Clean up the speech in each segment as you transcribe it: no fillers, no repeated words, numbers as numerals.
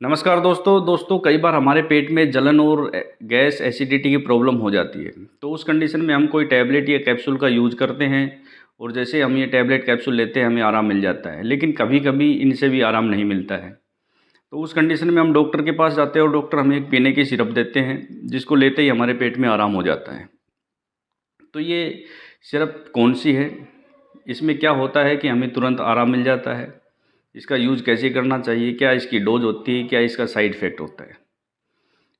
नमस्कार दोस्तों कई बार हमारे पेट में जलन और गैस एसिडिटी की प्रॉब्लम हो जाती है। तो उस कंडीशन में हम कोई टैबलेट या कैप्सूल का यूज़ करते हैं और जैसे हम ये टैबलेट कैप्सूल लेते हैं हमें आराम मिल जाता है, लेकिन कभी-कभी इनसे भी आराम नहीं मिलता है। तो उस कंडीशन में हम डॉक्टर के पास जाते हैं और डॉक्टर हमें एक पीने की सिरप देते हैं, जिसको लेते ही हमारे पेट में आराम हो जाता है। तो ये सिरप कौन-सी है? इसमें क्या होता है कि हमें तुरंत आराम मिल जाता है? इसका यूज़ कैसे करना चाहिए? क्या इसकी डोज़ होती है? क्या इसका साइड इफ़ेक्ट होता है?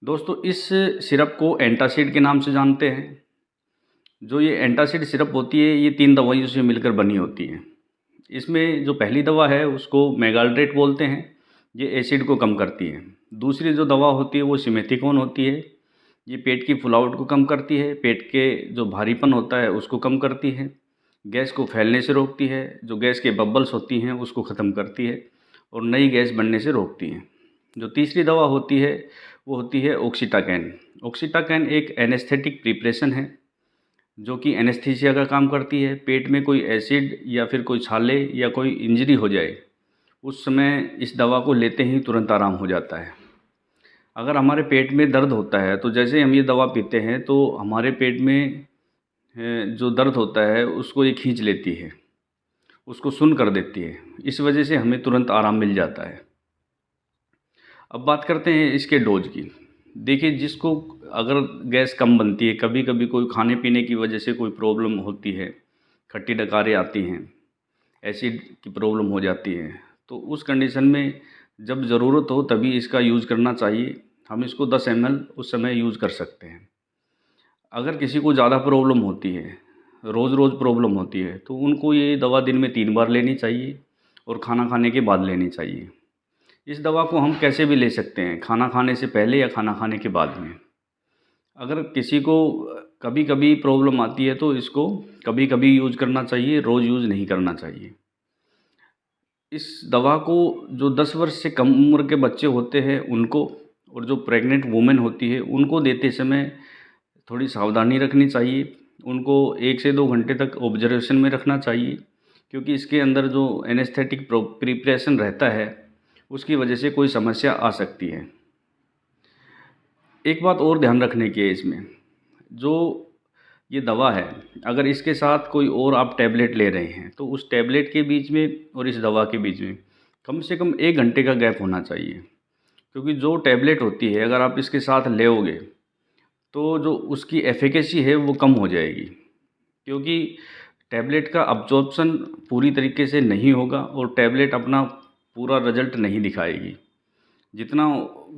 दोस्तों इस सिरप को एंटासिड के नाम से जानते हैं। जो ये एंटासिड सिरप होती है ये 3 दवाइयों से मिलकर बनी होती है। इसमें जो पहली दवा है उसको मेगाल्ट्रेट बोलते हैं, ये एसिड को कम करती है। दूसरी जो दवा होती है वो सिमेथिकोन होती है, ये पेट की फुलावट को कम करती है, पेट के जो भारीपन होता है उसको कम करती है, गैस को फैलने से रोकती है, जो गैस के बबल्स होती हैं उसको ख़त्म करती है और नई गैस बनने से रोकती है। जो तीसरी दवा होती है वो होती है ऑक्सीटाकैन। ऑक्सीटाकैन एक एनेस्थेटिक प्रिपरेशन है जो कि एनेस्थीसिया का काम करती है। पेट में कोई एसिड या फिर कोई छाले या कोई इंजरी हो जाए उस समय इस दवा को लेते ही तुरंत आराम हो जाता है। अगर हमारे पेट में दर्द होता है तो जैसे हम ये दवा पीते हैं तो हमारे पेट में जो दर्द होता है उसको ये खींच लेती है, उसको सुन्न कर देती है। इस वजह से हमें तुरंत आराम मिल जाता है। अब बात करते हैं इसके डोज की। देखिए जिसको अगर गैस कम बनती है, कभी-कभी कोई खाने-पीने की वजह से कोई प्रॉब्लम होती है, खट्टी डकारें आती हैं, एसिड की प्रॉब्लम हो जाती है, तो उस कंडीशन में जब ज़रूरत हो तभी इसका यूज़ करना चाहिए। हम इसको 10 ml उस समय यूज़ कर सकते हैं। अगर किसी को ज़्यादा प्रॉब्लम होती है, रोज़-रोज़ प्रॉब्लम होती है, तो उनको ये दवा दिन में 3 बार लेनी चाहिए और खाना खाने के बाद लेनी चाहिए। इस दवा को हम कैसे भी ले सकते हैं, खाना खाने से पहले या खाना खाने के बाद में। अगर किसी को कभी-कभी प्रॉब्लम आती है तो इसको कभी-कभी यूज़ करना चाहिए, रोज़ यूज़ नहीं करना चाहिए। इस दवा को जो 10 वर्ष से कम उम्र के बच्चे होते हैं उनको और जो प्रेग्नेंट वुमेन होती है उनको देते समय थोड़ी सावधानी रखनी चाहिए। उनको 1 से 2 घंटे तक ऑब्ज़र्वेशन में रखना चाहिए, क्योंकि इसके अंदर जो एनेस्थेटिक प्रिपरेशन रहता है उसकी वजह से कोई समस्या आ सकती है। एक बात और ध्यान रखने की है इसमें, जो ये दवा है अगर इसके साथ कोई और आप टैबलेट ले रहे हैं तो उस टैबलेट के बीच में और इस दवा के बीच में कम से कम 1 घंटे का गैप होना चाहिए। क्योंकि जो टैबलेट होती है अगर आप इसके साथ लेओगे तो जो उसकी एफ़िकेसी है वो कम हो जाएगी, क्योंकि टैबलेट का अब्ज़ॉर्प्शन पूरी तरीके से नहीं होगा और टैबलेट अपना पूरा रिज़ल्ट नहीं दिखाएगी। जितना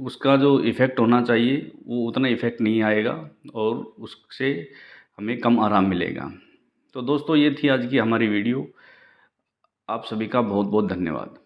उसका जो इफ़ेक्ट होना चाहिए वो उतना इफ़ेक्ट नहीं आएगा और उससे हमें कम आराम मिलेगा। तो दोस्तों ये थी आज की हमारी वीडियो। आप सभी का बहुत-बहुत धन्यवाद।